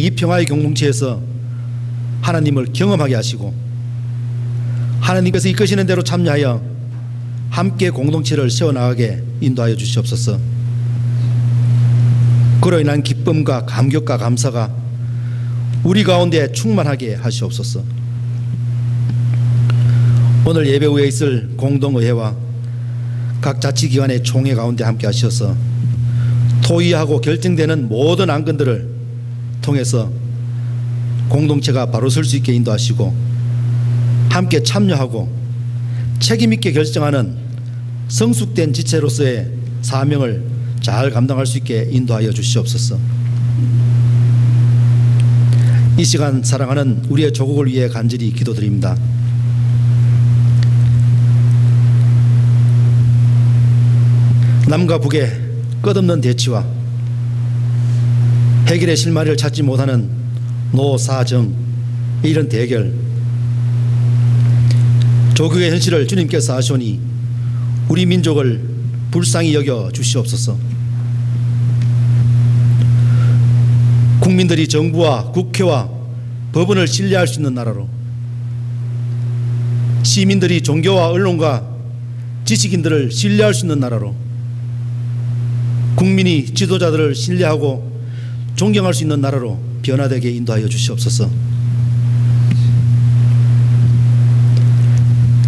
이 평화의 공동체에서 하나님을 경험하게 하시고 하나님께서 이끄시는 대로 참여하여 함께 공동체를 세워나가게 인도하여 주시옵소서. 그로 인한 기쁨과 감격과 감사가 우리 가운데 충만하게 하시옵소서. 오늘 예배 후에 있을 공동의회와 각 자치기관의 총회 가운데 함께 하셔서 토의하고 결정되는 모든 안건들을 통해서 공동체가 바로 설 수 있게 인도하시고 함께 참여하고 책임 있게 결정하는 성숙된 지체로서의 사명을 잘 감당할 수 있게 인도하여 주시옵소서. 이 시간 사랑하는 우리의 조국을 위해 간절히 기도드립니다. 남과 북의 끝없는 대치와 해결의 실마리를 찾지 못하는 노사정 이런 대결, 조국의 현실을 주님께서 아시오니 우리 민족을 불쌍히 여겨 주시옵소서. 국민들이 정부와 국회와 법원을 신뢰할 수 있는 나라로, 시민들이 종교와 언론과 지식인들을 신뢰할 수 있는 나라로, 국민이 지도자들을 신뢰하고 존경할 수 있는 나라로 변화되게 인도하여 주시옵소서.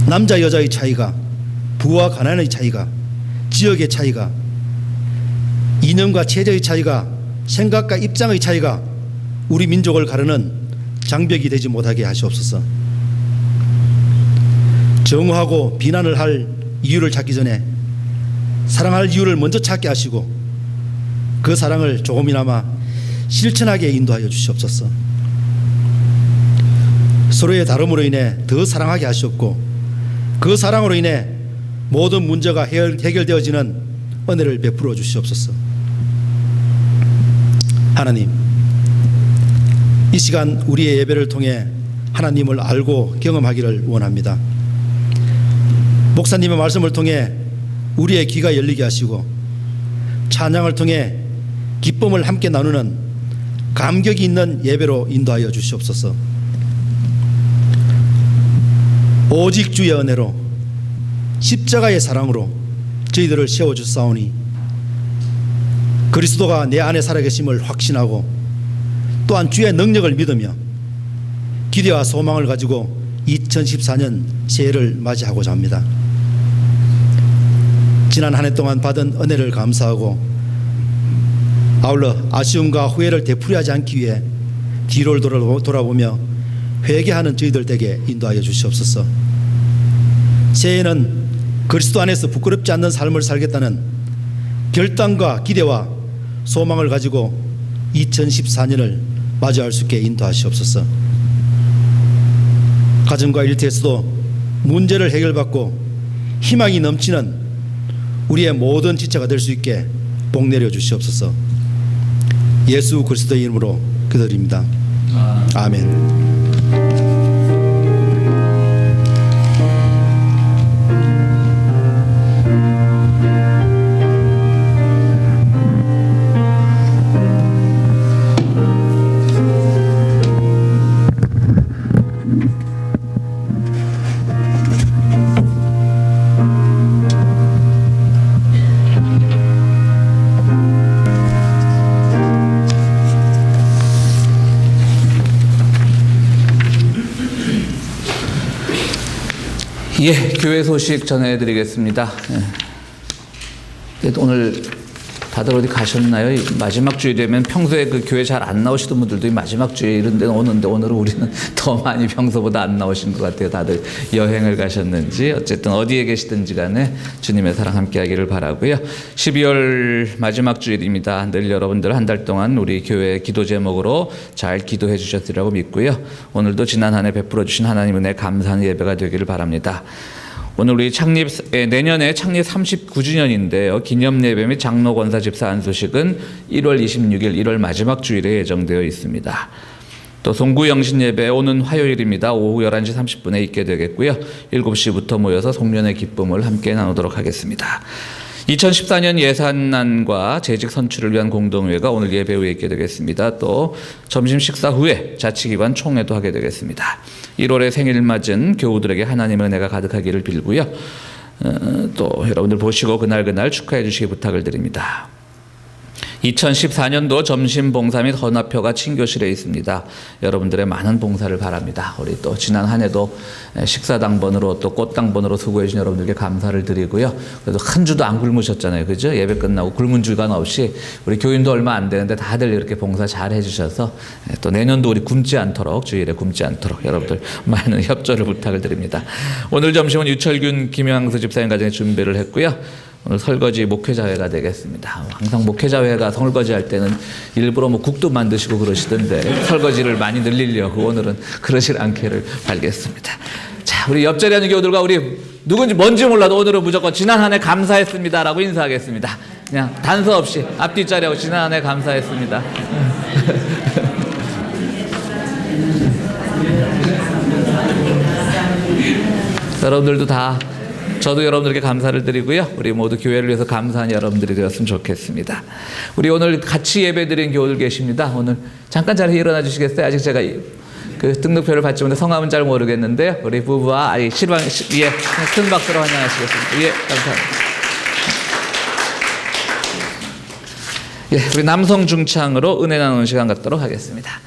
남자 여자의 차이가, 부와 가난의 차이가, 지역의 차이가, 이념과 체제의 차이가, 생각과 입장의 차이가 우리 민족을 가르는 장벽이 되지 못하게 하시옵소서. 정오하고 비난을 할 이유를 찾기 전에 사랑할 이유를 먼저 찾게 하시고 그 사랑을 조금이나마 실천하게 인도하여 주시옵소서. 서로의 다름으로 인해 더 사랑하게 하시옵고 그 사랑으로 인해 모든 문제가 해결되어지는 은혜를 베풀어 주시옵소서. 하나님, 이 시간 우리의 예배를 통해 하나님을 알고 경험하기를 원합니다. 목사님의 말씀을 통해 우리의 귀가 열리게 하시고 찬양을 통해 기쁨을 함께 나누는 감격이 있는 예배로 인도하여 주시옵소서. 오직 주의 은혜로 십자가의 사랑으로 저희들을 세워주사오니 그리스도가 내 안에 살아계심을 확신하고 또한 주의 능력을 믿으며 기대와 소망을 가지고 2014년 새해를 맞이하고자 합니다. 지난 한 해 동안 받은 은혜를 감사하고 아울러 아쉬움과 후회를 되풀이하지 않기 위해 뒤를 돌아보며 회개하는 저희들 에게 인도하여 주시옵소서. 새해에는 그리스도 안에서 부끄럽지 않는 삶을 살겠다는 결단과 기대와 소망을 가지고 2014년을 맞이할 수 있게 인도하시옵소서. 가정과 일터에서도 문제를 해결받고 희망이 넘치는 우리의 모든 지체가 될 수 있게 복 내려 주시옵소서. 예수 그리스도의 이름으로 기도드립니다. 아멘. 예, 교회 소식 전해드리겠습니다. 예. 오늘 다들 어디 가셨나요? 마지막 주일 되면 평소에 그 교회 잘 안 나오시던 분들도 마지막 주에 이런 데는 오는데 오늘은 우리는 더 많이 평소보다 안 나오신 것 같아요. 다들 여행을 가셨는지 어쨌든 어디에 계시든지 간에 주님의 사랑 함께 하기를 바라고요. 12월 마지막 주일입니다. 늘 여러분들 한 달 동안 우리 교회 기도 제목으로 잘 기도해 주셨으리라고 믿고요. 오늘도 지난 한 해 베풀어 주신 하나님 은혜 감사하는 예배가 되기를 바랍니다. 오늘 우리 내년에 창립 39주년인데요. 기념 예배 및 장로 권사 집사 안수식은 1월 26일 1월 마지막 주일에 예정되어 있습니다. 또 송구 영신 예배 오는 화요일입니다. 오후 11시 30분에 있게 되겠고요. 7시부터 모여서 송년의 기쁨을 함께 나누도록 하겠습니다. 2014년 예산안과 재직 선출을 위한 공동회가 오늘 예배 후에 있게 되겠습니다. 또 점심 식사 후에 자치기관 총회도 하게 되겠습니다. 1월에 생일 맞은 교우들에게 하나님의 은혜가 가득하기를 빌고요. 또 여러분들 보시고 그날 축하해 주시기 부탁을 드립니다. 2014년도 점심 봉사 및 헌화표가 친교실에 있습니다. 여러분들의 많은 봉사를 바랍니다. 우리 또 지난 한 해도 식사당번으로 또 꽃당번으로 수고해 주신 여러분들께 감사를 드리고요. 그래도 한 주도 안 굶으셨잖아요. 그죠? 예배 끝나고 굶은 주간 없이 우리 교인도 얼마 안 되는데 다들 이렇게 봉사 잘 해주셔서 또 내년도 우리 굶지 않도록, 주일에 굶지 않도록 여러분들 많은 협조를 부탁을 드립니다. 오늘 점심은 유철균 김영수 집사님 가정에 준비를 했고요. 오늘 설거지 목회자회가 되겠습니다. 항상 목회자회가 설거지 할 때는 일부러 뭐 국도 만드시고 그러시던데 설거지를 많이 늘리려고 오늘은 그러질 않기를 바라겠습니다. 자, 우리 옆자리에 있는 교우들과 우리 누군지 뭔지 몰라도 오늘은 무조건 지난 한 해 감사했습니다라고 인사하겠습니다. 그냥 단서 없이 앞뒤자리하고 지난 한 해 감사했습니다. 여러분들도 다 저도 여러분들께 감사를 드리고요. 우리 모두 교회를 위해서 감사한 여러분들이 되었으면 좋겠습니다. 우리 오늘 같이 예배드린 교우들 계십니다. 오늘 잠깐 자리에 일어나 주시겠어요? 아직 제가 그 등록표를 받지 못해 성함은 잘 모르겠는데요. 우리 부부와 실방 큰 박수로 환영하시겠습니다. 예, 감사합니다. 예, 우리 남성 중창으로 은혜 나누는 시간 갖도록 하겠습니다.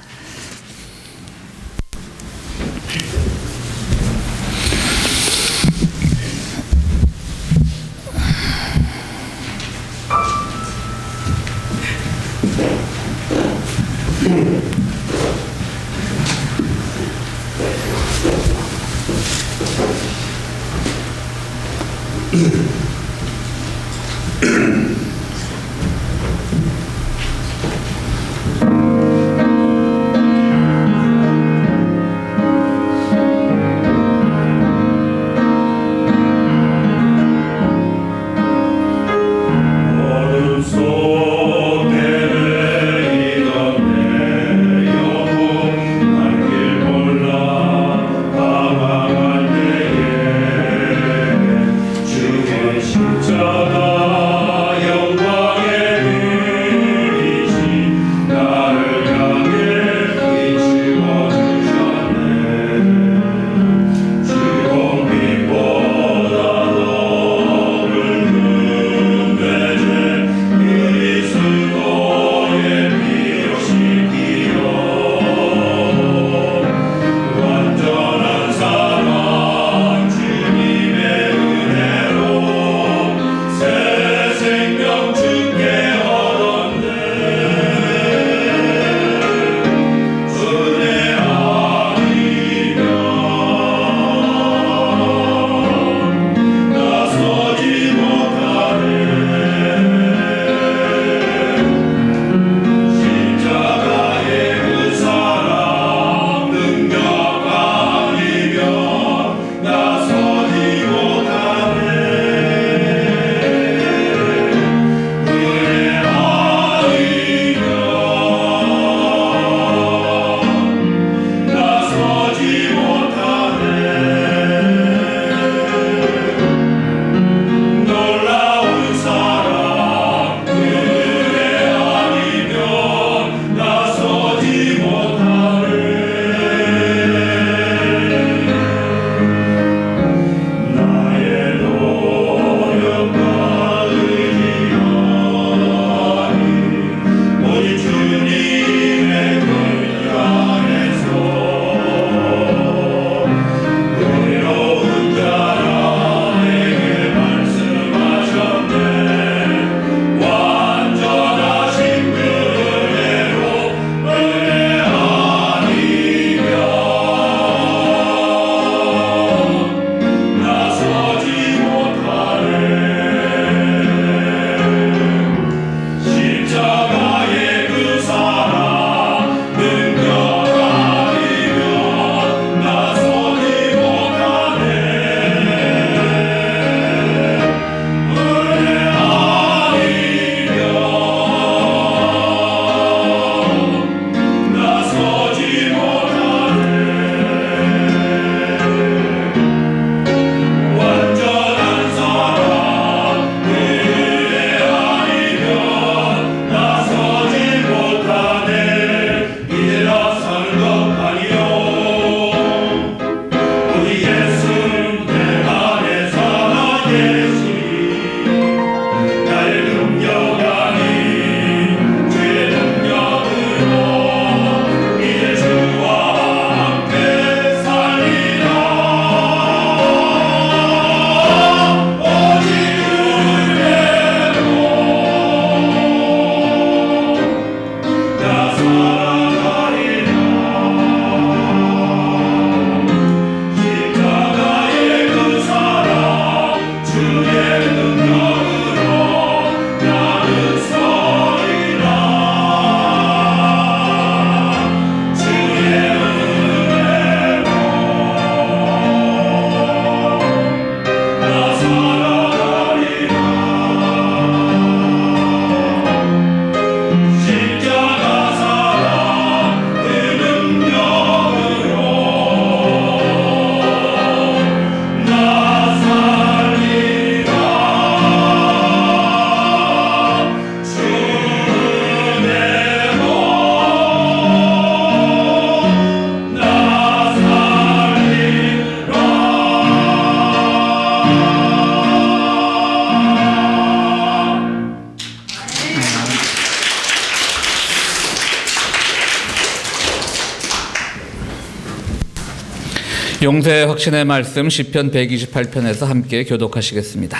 용서의 확신의 말씀 시편 128편에서 함께 교독하시겠습니다.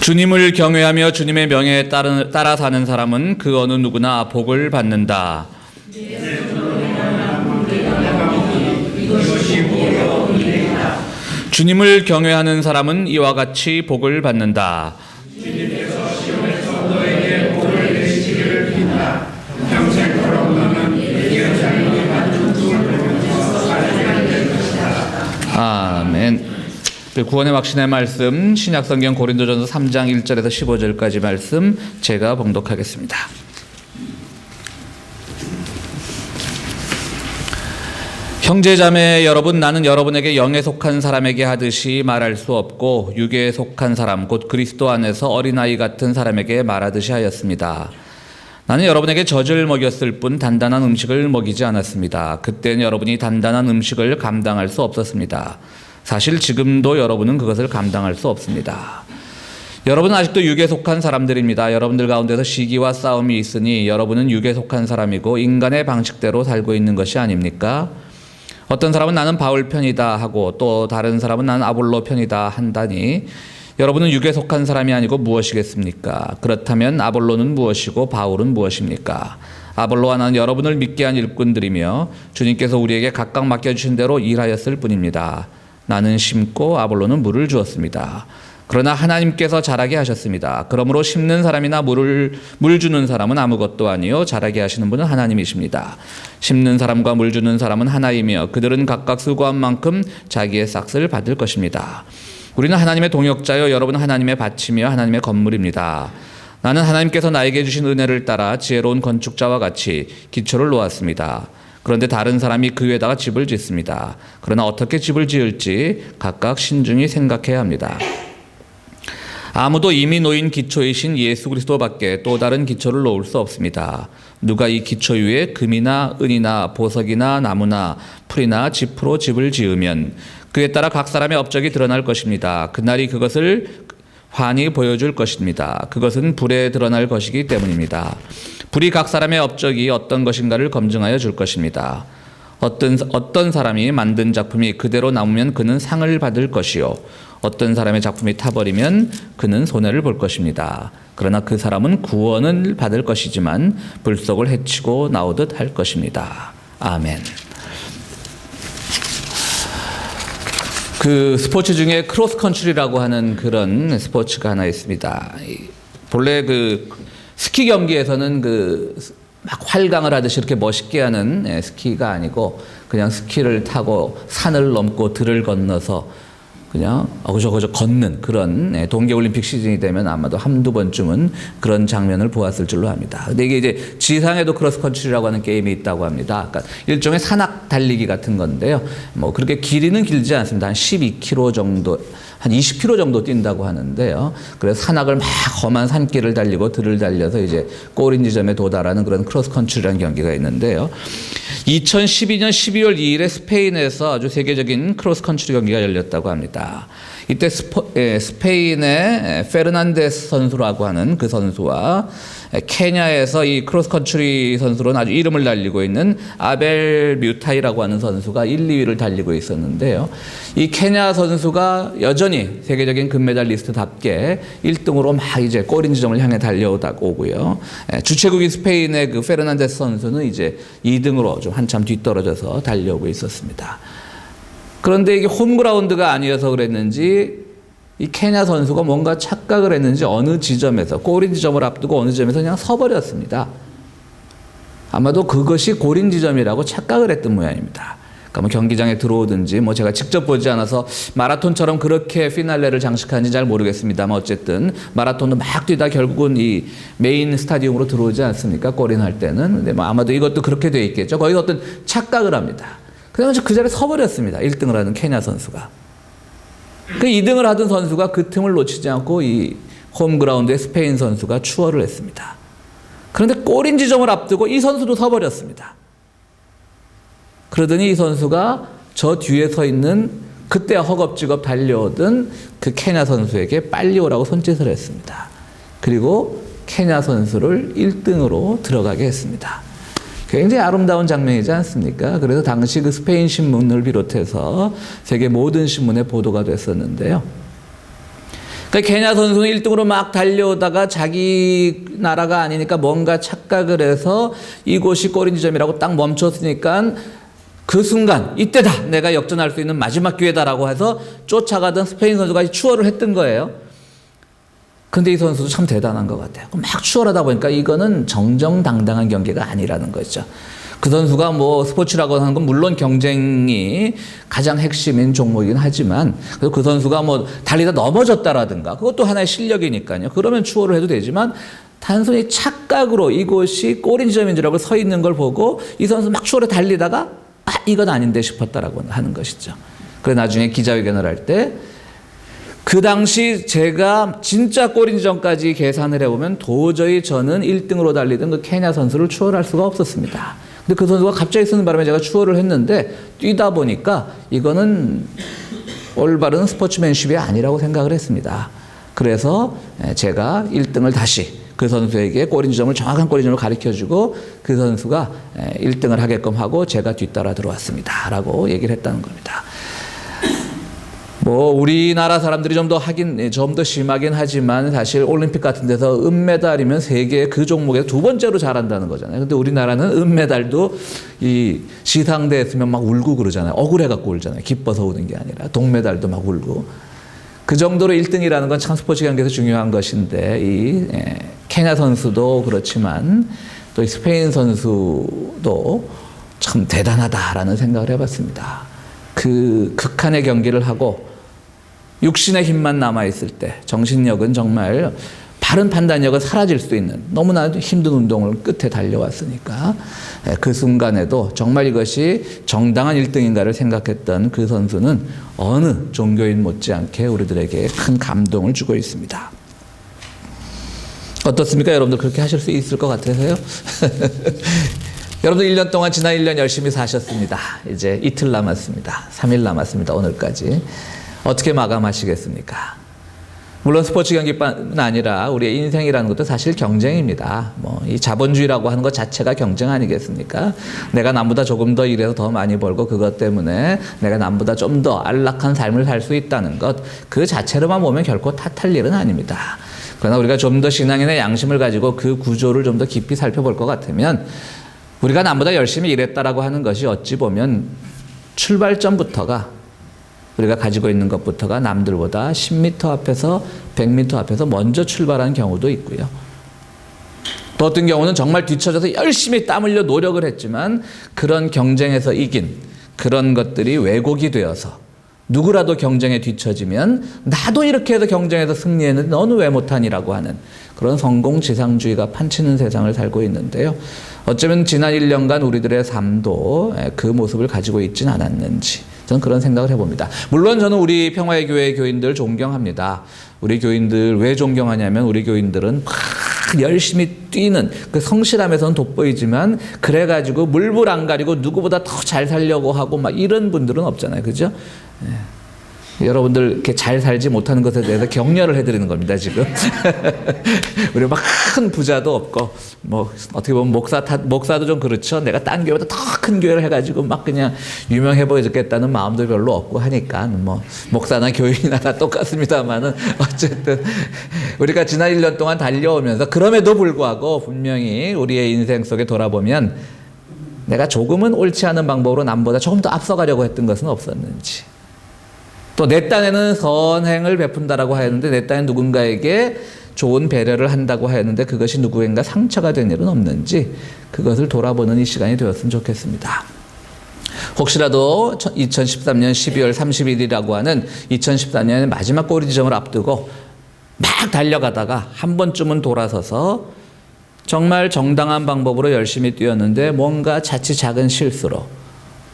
주님을 경외하며 주님의 명예에 따라 사는 사람은 그 어느 누구나 복을 받는다. 주님을 경외하는 사람은 이와 같이 복을 받는다. 아멘. 구원의 확신의 말씀 신약성경 고린도전서 3장 1절에서 15절까지 말씀 제가 봉독하겠습니다. 형제자매 여러분, 나는 여러분에게 영에 속한 사람에게 하듯이 말할 수 없고 육에 속한 사람 곧 그리스도 안에서 어린아이 같은 사람에게 말하듯이 하였습니다. 나는 여러분에게 젖을 먹였을 뿐 단단한 음식을 먹이지 않았습니다. 그때는 여러분이 단단한 음식을 감당할 수 없었습니다. 사실 지금도 여러분은 그것을 감당할 수 없습니다. 여러분은 아직도 육에 속한 사람들입니다. 여러분들 가운데서 시기와 싸움이 있으니 여러분은 육에 속한 사람이고 인간의 방식대로 살고 있는 것이 아닙니까? 어떤 사람은 나는 바울 편이다 하고 또 다른 사람은 나는 아볼로 편이다 한다니 여러분은 육에 속한 사람이 아니고 무엇이겠습니까? 그렇다면 아볼로는 무엇이고 바울은 무엇입니까? 아볼로와 나는 여러분을 믿게 한 일꾼들이며 주님께서 우리에게 각각 맡겨주신 대로 일하였을 뿐입니다. 나는 심고 아볼로는 물을 주었습니다. 그러나 하나님께서 자라게 하셨습니다. 그러므로 심는 사람이나 물 주는 사람은 아무것도 아니요 자라게 하시는 분은 하나님이십니다. 심는 사람과 물 주는 사람은 하나이며 그들은 각각 수고한 만큼 자기의 싹을 받을 것입니다. 우리는 하나님의 동역자요 여러분은 하나님의 밭이며 하나님의 건물입니다. 나는 하나님께서 나에게 주신 은혜를 따라 지혜로운 건축자와 같이 기초를 놓았습니다. 그런데 다른 사람이 그 위에다가 집을 짓습니다. 그러나 어떻게 집을 지을지 각각 신중히 생각해야 합니다. 아무도 이미 놓인 기초이신 예수 그리스도밖에 또 다른 기초를 놓을 수 없습니다. 누가 이 기초 위에 금이나 은이나 보석이나 나무나 풀이나 짚으로 집을 지으면 그에 따라 각 사람의 업적이 드러날 것입니다. 그날이 그것을 환히 보여줄 것입니다. 그것은 불에 드러날 것이기 때문입니다. 불이 각 사람의 업적이 어떤 것인가를 검증하여 줄 것입니다. 어떤 사람이 만든 작품이 그대로 남으면 그는 상을 받을 것이요 어떤 사람의 작품이 타버리면 그는 손해를 볼 것입니다. 그러나 그 사람은 구원을 받을 것이지만 불속을 헤치고 나오듯 할 것입니다. 아멘. 그 스포츠 중에 크로스컨트리라고 하는 그런 스포츠가 하나 있습니다. 본래 그 스키 경기에서는 막 활강을 하듯이 이렇게 멋있게 하는 스키가 아니고 그냥 스키를 타고 산을 넘고 들을 건너서 그냥 어그저그저 걷는 그런 동계올림픽 시즌이 되면 아마도 한두 번쯤은 그런 장면을 보았을 줄로 합니다. 근데 이게 이제 지상에도 크로스컨트리라고 하는 게임이 있다고 합니다. 그러니까 일종의 산악 달리기 같은 건데요. 뭐 그렇게 길이는 길지 않습니다. 한 12km 정도, 한 20km 정도 뛴다고 하는데요. 그래서 산악을 막 험한 산길을 달리고 들을 달려서 이제 꼬린 지점에 도달하는 그런 크로스컨트리라는 경기가 있는데요. 2012년 12월 2일에 스페인에서 아주 세계적인 크로스컨트리 경기가 열렸다고 합니다. 이때 스페인의 페르난데스 선수라고 하는 그 선수와 케냐에서 이 크로스컨트리 선수로는 아주 이름을 날리고 있는 아벨 뮤타이라고 하는 선수가 1, 2위를 달리고 있었는데요. 이 케냐 선수가 여전히 세계적인 금메달리스트답게 1등으로 막 이제 꼬린 지점을 향해 달려오고요. 주최국인 스페인의 그 페르난데스 선수는 이제 2등으로 좀 한참 뒤떨어져서 달려오고 있었습니다. 그런데 이게 홈그라운드가 아니어서 그랬는지 이 케냐 선수가 뭔가 착각을 했는지 어느 지점에서 꼬린 지점을 앞두고 어느 지점에서 그냥 서버렸습니다. 아마도 그것이 고린 지점이라고 착각을 했던 모양입니다. 그러니까 뭐 경기장에 들어오든지 뭐 제가 직접 보지 않아서 마라톤처럼 그렇게 피날레를 장식하는지 잘 모르겠습니다만 어쨌든 마라톤도 막 뛰다 결국은 이 메인 스타디움으로 들어오지 않습니까? 꼬린할 때는. 근데 뭐 아마도 이것도 그렇게 돼 있겠죠. 거기서 어떤 착각을 합니다. 그래서 그 자리에 서버렸습니다. 1등을 하는 케냐 선수가. 그 2등을 하던 선수가 그 틈을 놓치지 않고 이 홈그라운드의 스페인 선수가 추월을 했습니다. 그런데 꼬린 지점을 앞두고 이 선수도 서버렸습니다. 그러더니 이 선수가 저 뒤에 서 있는 그때 허겁지겁 달려오던 그 케냐 선수에게 빨리 오라고 손짓을 했습니다. 그리고 케냐 선수를 1등으로 들어가게 했습니다. 굉장히 아름다운 장면이지 않습니까? 그래서 당시 그 스페인 신문을 비롯해서 세계 모든 신문에 보도가 됐었는데요. 그러니까 케냐 선수는 1등으로 막 달려오다가 자기 나라가 아니니까 뭔가 착각을 해서 이곳이 골인 지점이라고 딱 멈췄으니까 그 순간 이때다 내가 역전할 수 있는 마지막 기회다라고 해서 쫓아가던 스페인 선수가 추월을 했던 거예요. 근데 이 선수도 참 대단한 것 같아요. 막 추월하다 보니까 이거는 정정당당한 경기가 아니라는 거죠. 그 선수가 뭐 스포츠라고 하는 건 물론 경쟁이 가장 핵심인 종목이긴 하지만 그 선수가 뭐 달리다 넘어졌다라든가 그것도 하나의 실력이니까요. 그러면 추월을 해도 되지만 단순히 착각으로 이곳이 골인 지점인 줄 알고 서 있는 걸 보고 이 선수 막 추월해 달리다가 이건 아닌데 싶었다라고 하는 것이죠. 그래 나중에 기자회견을 할 때 그 당시 제가 진짜 골인 지점까지 계산을 해보면 도저히 저는 1등으로 달리던 그 케냐 선수를 추월할 수가 없었습니다. 근데 그 선수가 갑자기 쓰는 바람에 제가 추월을 했는데 뛰다 보니까 이거는 올바른 스포츠맨십이 아니라고 생각을 했습니다. 그래서 제가 1등을 다시 그 선수에게 골인 지점을 정확한 골인 지점을 가르쳐주고 그 선수가 1등을 하게끔 하고 제가 뒤따라 들어왔습니다. 라고 얘기를 했다는 겁니다. 뭐 우리나라 사람들이 좀 더 심하긴 하지만 사실 올림픽 같은 데서 은메달이면 세계 그 종목에 두 번째로 잘한다는 거잖아요. 근데 우리나라는 은메달도 이 시상대에 있으면 막 울고 그러잖아요. 억울해갖고 울잖아요. 기뻐서 우는 게 아니라 동메달도 막 울고. 그 정도로 1등이라는 건 참 스포츠 경기에서 중요한 것인데 이 케냐 선수도 그렇지만 또 이 스페인 선수도 참 대단하다라는 생각을 해봤습니다. 그 극한의 경기를 하고 육신의 힘만 남아있을 때 정신력은 정말 바른 판단력은 사라질 수 있는 너무나 힘든 운동을 끝에 달려왔으니까 그 순간에도 정말 이것이 정당한 1등인가를 생각했던 그 선수는 어느 종교인 못지않게 우리들에게 큰 감동을 주고 있습니다. 어떻습니까? 여러분들 그렇게 하실 수 있을 것 같으세요? 여러분들 1년 동안 지난 1년 열심히 사셨습니다. 이제 이틀 남았습니다. 3일 남았습니다. 오늘까지. 어떻게 마감하시겠습니까? 물론 스포츠 경기뿐 아니라 우리의 인생이라는 것도 사실 경쟁입니다. 뭐 이 자본주의라고 하는 것 자체가 경쟁 아니겠습니까? 내가 남보다 조금 더 일해서 더 많이 벌고 그것 때문에 내가 남보다 좀 더 안락한 삶을 살 수 있다는 것 그 자체로만 보면 결코 탓할 일은 아닙니다. 그러나 우리가 좀 더 신앙이나 양심을 가지고 그 구조를 좀 더 깊이 살펴볼 것 같으면 우리가 남보다 열심히 일했다라고 하는 것이 어찌 보면 출발점부터가 우리가 가지고 있는 것부터가 남들보다 10m 앞에서 100m 앞에서 먼저 출발한 경우도 있고요. 또 어떤 경우는 정말 뒤처져서 열심히 땀 흘려 노력을 했지만 그런 경쟁에서 이긴 그런 것들이 왜곡이 되어서 누구라도 경쟁에 뒤처지면 나도 이렇게 해서 경쟁에서 승리했는데 너는 왜 못하니라고 하는 그런 성공지상주의가 판치는 세상을 살고 있는데요. 어쩌면 지난 1년간 우리들의 삶도 그 모습을 가지고 있진 않았는지 저는 그런 생각을 해봅니다. 물론 저는 우리 평화의 교회 교인들 존경합니다. 우리 교인들 왜 존경하냐면 우리 교인들은 막 열심히 뛰는 그 성실함에서는 돋보이지만 그래가지고 물불 안 가리고 누구보다 더 잘 살려고 하고 막 이런 분들은 없잖아요. 그죠? 여러분들 이렇게 잘 살지 못하는 것에 대해서 격려를 해드리는 겁니다, 지금. 우리 막 큰 부자도 없고, 뭐, 어떻게 보면 목사도 좀 그렇죠. 내가 딴 교회보다 더 큰 교회를 해가지고 막 그냥 유명해 보여줬겠다는 마음도 별로 없고 하니까, 뭐, 목사나 교인이나 다 똑같습니다만은, 어쨌든, 우리가 지난 1년 동안 달려오면서, 그럼에도 불구하고 분명히 우리의 인생 속에 돌아보면, 내가 조금은 옳지 않은 방법으로 남보다 조금 더 앞서가려고 했던 것은 없었는지, 또 내 딴에는 선행을 베푼다라고 하였는데 내 딴에 누군가에게 좋은 배려를 한다고 하였는데 그것이 누구인가 상처가 된 일은 없는지 그것을 돌아보는 이 시간이 되었으면 좋겠습니다. 혹시라도 2013년 12월 30일이라고 하는 2014년의 마지막 골 지점을 앞두고 막 달려가다가 한 번쯤은 돌아서서 정말 정당한 방법으로 열심히 뛰었는데 뭔가 자칫 작은 실수로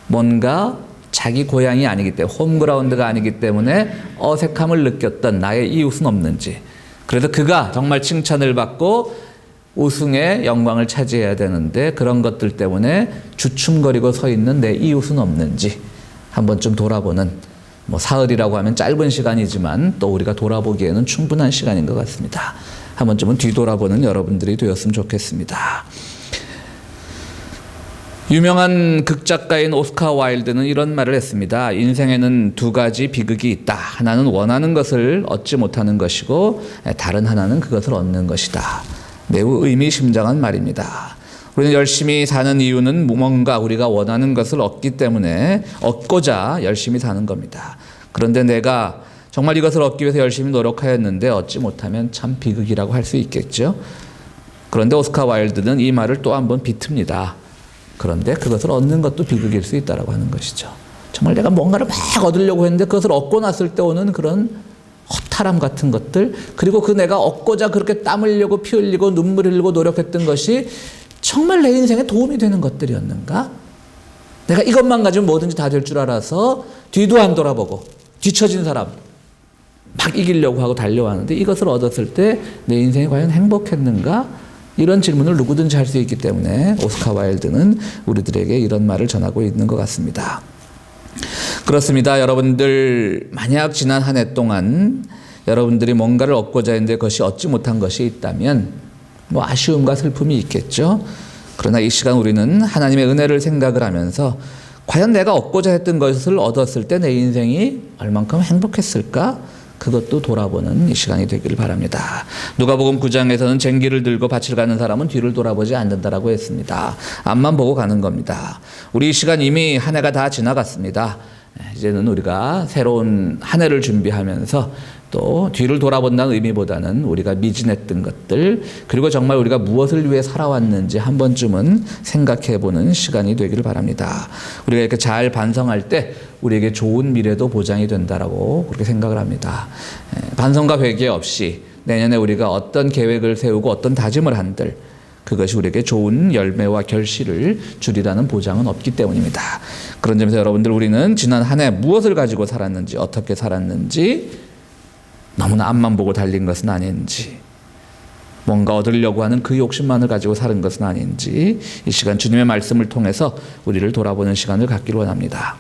뭔가 자기 고향이 아니기 때문에 홈그라운드가 아니기 때문에 어색함을 느꼈던 나의 이웃은 없는지 그래서 그가 정말 칭찬을 받고 우승의 영광을 차지해야 되는데 그런 것들 때문에 주춤거리고 서 있는 내 이웃은 없는지 한 번쯤 돌아보는 뭐 사흘이라고 하면 짧은 시간이지만 또 우리가 돌아보기에는 충분한 시간인 것 같습니다. 한 번쯤은 뒤돌아보는 여러분들이 되었으면 좋겠습니다. 유명한 극작가인 오스카 와일드는 이런 말을 했습니다. 인생에는 두 가지 비극이 있다. 하나는 원하는 것을 얻지 못하는 것이고 다른 하나는 그것을 얻는 것이다. 매우 의미심장한 말입니다. 우리는 열심히 사는 이유는 뭔가 우리가 원하는 것을 얻기 때문에 얻고자 열심히 사는 겁니다. 그런데 내가 정말 이것을 얻기 위해서 열심히 노력하였는데 얻지 못하면 참 비극이라고 할 수 있겠죠. 그런데 오스카 와일드는 이 말을 또 한 번 비틉니다. 그런데 그것을 얻는 것도 비극일 수 있다고 하는 것이죠. 정말 내가 뭔가를 막 얻으려고 했는데 그것을 얻고 났을 때 오는 그런 허탈함 같은 것들, 그리고 그 내가 얻고자 그렇게 땀 흘리고 피 흘리고 눈물 흘리고 노력했던 것이 정말 내 인생에 도움이 되는 것들이었는가? 내가 이것만 가지면 뭐든지 다 될 줄 알아서 뒤도 안 돌아보고 뒤처진 사람 막 이기려고 하고 달려왔는데 이것을 얻었을 때 내 인생이 과연 행복했는가? 이런 질문을 누구든지 할 수 있기 때문에 오스카 와일드는 우리들에게 이런 말을 전하고 있는 것 같습니다. 그렇습니다. 여러분들, 만약 지난 한 해 동안 여러분들이 뭔가를 얻고자 했는데 그것이 얻지 못한 것이 있다면 뭐 아쉬움과 슬픔이 있겠죠. 그러나 이 시간 우리는 하나님의 은혜를 생각을 하면서 과연 내가 얻고자 했던 것을 얻었을 때 내 인생이 얼만큼 행복했을까? 그것도 돌아보는 이 시간이 되기를 바랍니다. 누가복음 9장에서는 쟁기를 들고 밭을 가는 사람은 뒤를 돌아보지 않는다라고 했습니다. 앞만 보고 가는 겁니다. 우리 이 시간 이미 한 해가 다 지나갔습니다. 이제는 우리가 새로운 한 해를 준비하면서 또 뒤를 돌아본다는 의미보다는 우리가 미진했던 것들, 그리고 정말 우리가 무엇을 위해 살아왔는지 한 번쯤은 생각해보는 시간이 되기를 바랍니다. 우리가 이렇게 잘 반성할 때 우리에게 좋은 미래도 보장이 된다라고 그렇게 생각을 합니다. 반성과 회개 없이 내년에 우리가 어떤 계획을 세우고 어떤 다짐을 한들 그것이 우리에게 좋은 열매와 결실을 주리라는 보장은 없기 때문입니다. 그런 점에서 여러분들, 우리는 지난 한 해 무엇을 가지고 살았는지, 어떻게 살았는지, 너무나 앞만 보고 달린 것은 아닌지, 뭔가 얻으려고 하는 그 욕심만을 가지고 사는 것은 아닌지, 이 시간 주님의 말씀을 통해서 우리를 돌아보는 시간을 갖기를 원합니다.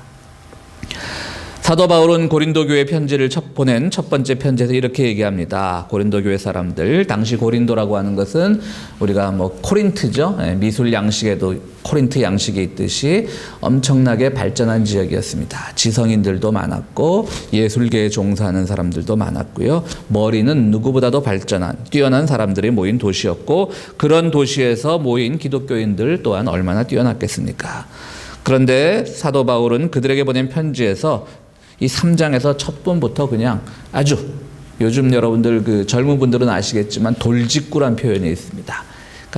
사도 바울은 고린도 교회 편지를 보낸 첫 번째 편지에서 이렇게 얘기합니다. 고린도 교회 사람들, 당시 고린도라고 하는 것은 우리가 뭐 코린트죠. 미술 양식에도 코린트 양식이 있듯이 엄청나게 발전한 지역이었습니다. 지성인들도 많았고 예술계에 종사하는 사람들도 많았고요. 머리는 누구보다도 발전한 뛰어난 사람들이 모인 도시였고, 그런 도시에서 모인 기독교인들 또한 얼마나 뛰어났겠습니까? 그런데 사도 바울은 그들에게 보낸 편지에서 이 3장에서 첫 번부터 그냥 아주, 요즘 여러분들 그 젊은 분들은 아시겠지만 돌직구란 표현이 있습니다.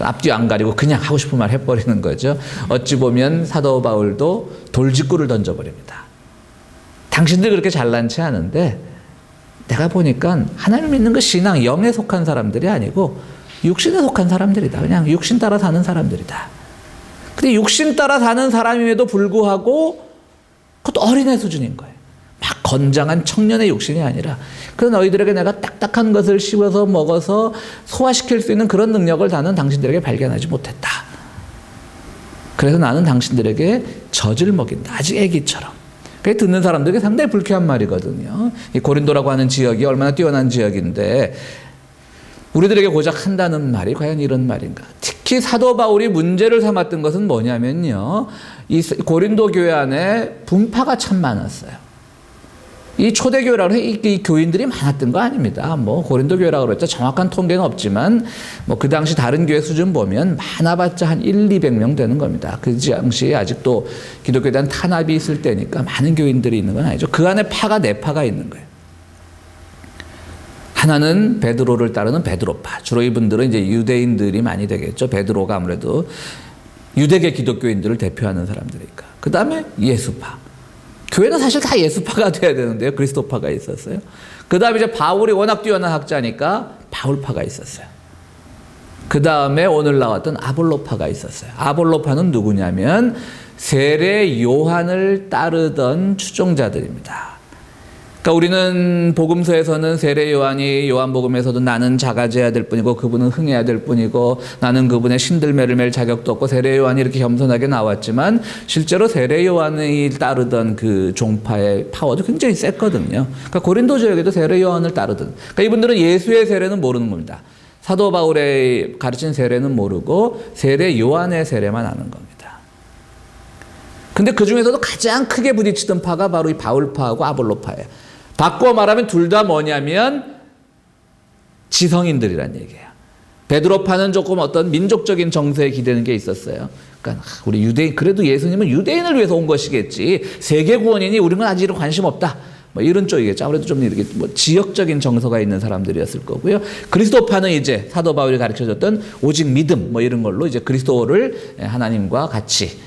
앞뒤 안 가리고 그냥 하고 싶은 말 해버리는 거죠. 어찌 보면 사도 바울도 돌직구를 던져버립니다. 당신들 그렇게 잘난치 않은데 내가 보니까 하나님 믿는 그 신앙, 영에 속한 사람들이 아니고 육신에 속한 사람들이다. 그냥 육신 따라 사는 사람들이다. 근데 육신 따라 사는 사람임에도 불구하고 그것도 어린애 수준인 거예요. 막 건장한 청년의 육신이 아니라, 그 너희들에게 내가 딱딱한 것을 씹어서 먹어서 소화시킬 수 있는 그런 능력을 나는 당신들에게 발견하지 못했다. 그래서 나는 당신들에게 젖을 먹인다. 아직 애기처럼. 그게 듣는 사람들에게 상당히 불쾌한 말이거든요. 이 고린도라고 하는 지역이 얼마나 뛰어난 지역인데 우리들에게 고작 한다는 말이 과연 이런 말인가? 특히 사도 바울이 문제를 삼았던 것은 뭐냐면요, 이 고린도 교회 안에 분파가 참 많았어요. 이 초대교회라고 해서 이 교인들이 많았던 거 아닙니다. 뭐 고린도 교회라고 그랬죠. 정확한 통계는 없지만 뭐 그 당시 다른 교회 수준 보면 많아봤자 한 1,200명 되는 겁니다. 그 당시에 아직도 기독교에 대한 탄압이 있을 때니까 많은 교인들이 있는 건 아니죠. 그 안에 파가 4파가 있는 거예요. 하나는 베드로를 따르는 베드로파. 주로 이분들은 이제 유대인들이 많이 되겠죠. 베드로가 아무래도 유대계 기독교인들을 대표하는 사람들이니까. 그 다음에 예수파. 교회는 사실 다 예수파가 돼야 되는데요. 그리스도파가 있었어요. 그 다음에 이제 바울이 워낙 뛰어난 학자니까 바울파가 있었어요. 그 다음에 오늘 나왔던 아볼로파가 있었어요. 아볼로파는 누구냐면 세례 요한을 따르던 추종자들입니다. 그러니까 우리는 복음서에서는 세례 요한이 요한복음에서도 나는 작아져야 될 뿐이고 그분은 흥해야 될 뿐이고 나는 그분의 신들매를 맬 자격도 없고 세례 요한이 이렇게 겸손하게 나왔지만 실제로 세례 요한이 따르던 그 종파의 파워도 굉장히 셌거든요. 그러니까 고린도 지역에도 세례 요한을 따르던, 그러니까 이분들은 예수의 세례는 모르는 겁니다. 사도 바울의 가르친 세례는 모르고 세례 요한의 세례만 아는 겁니다. 근데 그 중에서도 가장 크게 부딪히던 파가 바로 이 바울파하고 아볼로파예요. 바꿔 말하면 둘 다 뭐냐면 지성인들이란 얘기예요. 베드로파는 조금 어떤 민족적인 정서에 기대는 게 있었어요. 그러니까 우리 유대인, 그래도 예수님은 유대인을 위해서 온 것이겠지. 세계 구원이니 우리는 아직 이런 관심 없다. 뭐 이런 쪽이겠죠. 아무래도 좀 이렇게 뭐 지역적인 정서가 있는 사람들이었을 거고요. 그리스도파는 이제 사도 바울이 가르쳐줬던 오직 믿음 뭐 이런 걸로 이제 그리스도를 하나님과 같이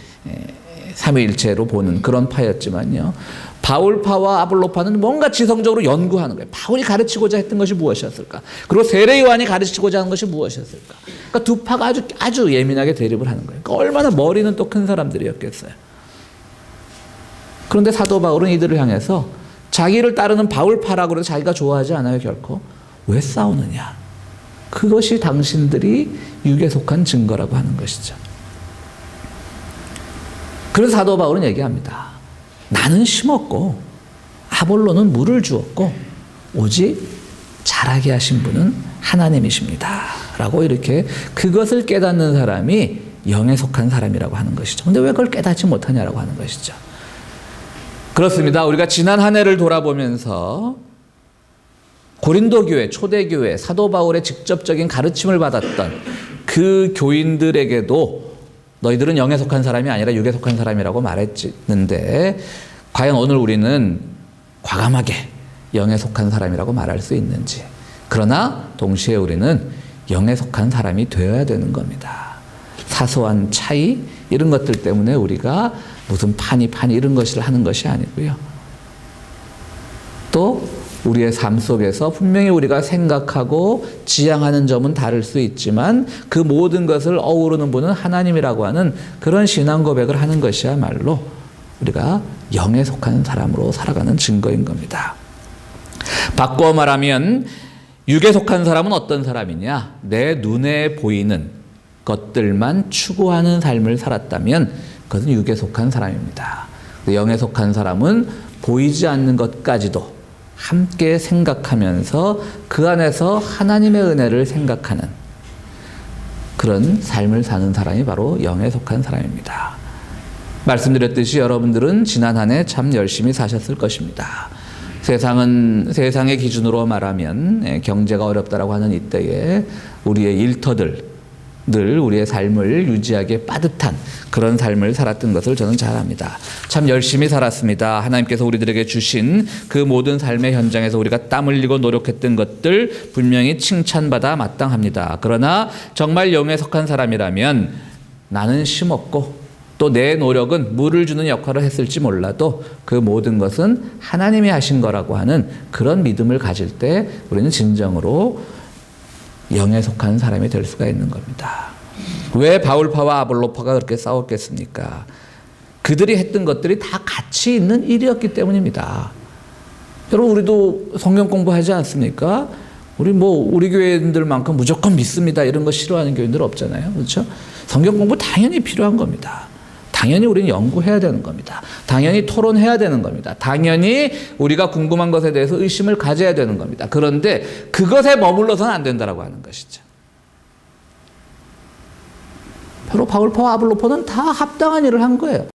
삼위일체로 보는 그런 파였지만요. 바울파와 아볼로파는 뭔가 지성적으로 연구하는 거예요. 바울이 가르치고자 했던 것이 무엇이었을까? 그리고 세례 요한이 가르치고자 하는 것이 무엇이었을까? 그러니까 두 파가 아주 예민하게 대립을 하는 거예요. 그러니까 얼마나 머리는 또 큰 사람들이었겠어요. 그런데 사도 바울은 이들을 향해서 자기를 따르는 바울파라고 해도 자기가 좋아하지 않아요, 결코. 왜 싸우느냐? 그것이 당신들이 육에 속한 증거라고 하는 것이죠. 그래서 사도 바울은 얘기합니다. 나는 심었고 아볼로는 물을 주었고 오직 자라게 하신 분은 하나님이십니다. 라고 이렇게 그것을 깨닫는 사람이 영에 속한 사람이라고 하는 것이죠. 근데 왜 그걸 깨닫지 못하냐라고 하는 것이죠. 그렇습니다. 우리가 지난 한 해를 돌아보면서 고린도 교회, 초대교회, 사도 바울의 직접적인 가르침을 받았던 그 교인들에게도 너희들은 영에 속한 사람이 아니라 육에 속한 사람이라고 말했는데 과연 오늘 우리는 과감하게 영에 속한 사람이라고 말할 수 있는지. 그러나 동시에 우리는 영에 속한 사람이 되어야 되는 겁니다. 사소한 차이 이런 것들 때문에 우리가 무슨 파니 이런 것을 하는 것이 아니고요. 또 우리의 삶 속에서 분명히 우리가 생각하고 지향하는 점은 다를 수 있지만 그 모든 것을 어우르는 분은 하나님이라고 하는 그런 신앙 고백을 하는 것이야말로 우리가 영에 속한 사람으로 살아가는 증거인 겁니다. 바꿔 말하면 육에 속한 사람은 어떤 사람이냐? 내 눈에 보이는 것들만 추구하는 삶을 살았다면 그것은 육에 속한 사람입니다. 영에 속한 사람은 보이지 않는 것까지도 함께 생각하면서 그 안에서 하나님의 은혜를 생각하는 그런 삶을 사는 사람이 바로 영에 속한 사람입니다. 말씀드렸듯이 여러분들은 지난 한 해 참 열심히 사셨을 것입니다. 세상의 기준으로 말하면 경제가 어렵다라고 하는 이때에 우리의 일터들 늘 우리의 삶을 유지하기에 빠듯한 그런 삶을 살았던 것을 저는 잘 압니다. 참 열심히 살았습니다. 하나님께서 우리들에게 주신 그 모든 삶의 현장에서 우리가 땀 흘리고 노력했던 것들 분명히 칭찬받아 마땅합니다. 그러나 정말 영에 속한 사람이라면 나는 심었고 또 내 노력은 물을 주는 역할을 했을지 몰라도 그 모든 것은 하나님이 하신 거라고 하는 그런 믿음을 가질 때 우리는 진정으로 영에 속한 사람이 될 수가 있는 겁니다. 왜 바울파와 아볼로파가 그렇게 싸웠겠습니까? 그들이 했던 것들이 다 가치 있는 일이었기 때문입니다. 여러분 우리도 성경 공부하지 않습니까? 우리 교회인들만큼 무조건 믿습니다 이런 거 싫어하는 교인들 없잖아요. 그렇죠? 성경 공부 당연히 필요한 겁니다. 당연히 우리는 연구해야 되는 겁니다. 당연히 토론해야 되는 겁니다. 당연히 우리가 궁금한 것에 대해서 의심을 가져야 되는 겁니다. 그런데 그것에 머물러서는 안 된다라고 하는 것이죠. 바로 바울파와 아볼로파는 다 합당한 일을 한 거예요.